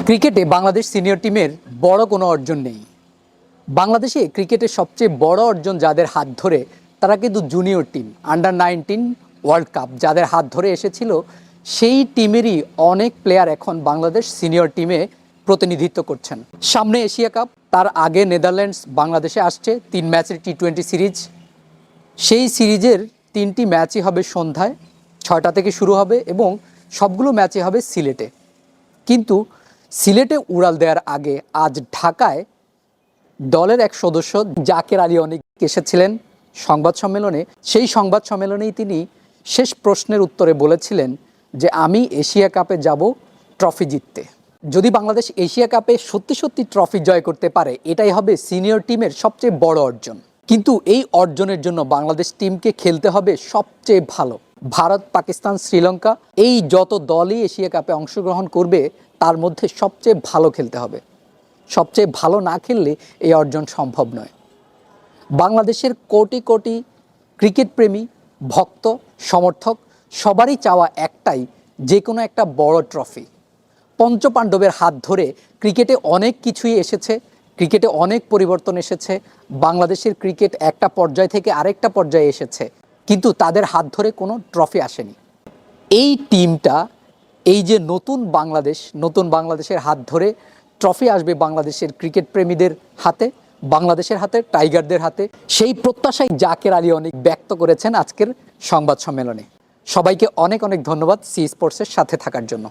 ক্রিকেটে বাংলাদেশ সিনিয়র টিমের বড় কোনো অর্জন নেই। বাংলাদেশে ক্রিকেটের সবচেয়ে বড় অর্জন যাদের হাত ধরে তারা কিন্তু junior team under-19 world cup যাদের হাত ধরে এসেছিল, সেই টিমেরই অনেক প্লেয়ার এখন বাংলাদেশ সিনিয়র টিমে প্রতিনিধিত্ব করছেন। সামনে এশিয়া কাপ, তার আগে নেদারল্যান্ডস বাংলাদেশে আসছে 3 ম্যাচের টি-20 সিরিজ। সেই সিরিজের 3টি ম্যাচই হবে সন্ধ্যায় 6টা থেকে শুরু হবে এবং সবগুলো ম্যাচই হবে সিলেটে। কিন্তু সিলেটে উড়াল দেওয়ার আগে আজ ঢাকায় দলের এক সদস্য জাকের আলী অনেক এসেছিলেন সংবাদ সম্মেলনে। সেই সংবাদ সম্মেলনেই তিনি শেষ প্রশ্নের উত্তরে বলেছিলেন যে আমি এশিয়া কাপে যাব ট্রফি জিততে। যদি বাংলাদেশ এশিয়া কাপে সত্যি সত্যি ট্রফি জয় করতে পারে, এটাই হবে সিনিয়র টিমের সবচেয়ে বড় অর্জন। কিন্তু এই অর্জনের জন্য বাংলাদেশ টিমকে খেলতে হবে সবচেয়ে ভালো। ভারত, পাকিস্তান, শ্রীলঙ্কা, এই যত দলই এশিয়া কাপে অংশগ্রহণ করবে তার মধ্যে সবচেয়ে ভালো খেলতে হবে। সবচেয়ে ভালো না খেললে এই অর্জন সম্ভব নয়। বাংলাদেশের কোটি কোটি ক্রিকেট প্রেমী, ভক্ত, সমর্থক সবারই চাওয়া একটাই, যে কোনো একটা বড় ট্রফি। পঞ্চপাণ্ডবের হাত ধরে ক্রিকেটে অনেক কিছুই এসেছে, ক্রিকেটে অনেক পরিবর্তন এসেছে। বাংলাদেশের ক্রিকেট একটা পর্যায় থেকে আরেকটা পর্যায়ে এসেছে, কিন্তু তাদের হাত ধরে কোনো ট্রফি আসেনি। এই টিমটা, এই যে নতুন বাংলাদেশের হাত ধরে ট্রফি আসবে বাংলাদেশের ক্রিকেট প্রেমীদের হাতে, বাংলাদেশের হাতে, টাইগারদের হাতে, সেই প্রত্যাশাই জাকের আলী অনেক ব্যক্ত করেছেন আজকের সংবাদ সম্মেলনে। সবাইকে অনেক অনেক ধন্যবাদ সি স্পোর্টসের সাথে থাকার জন্য।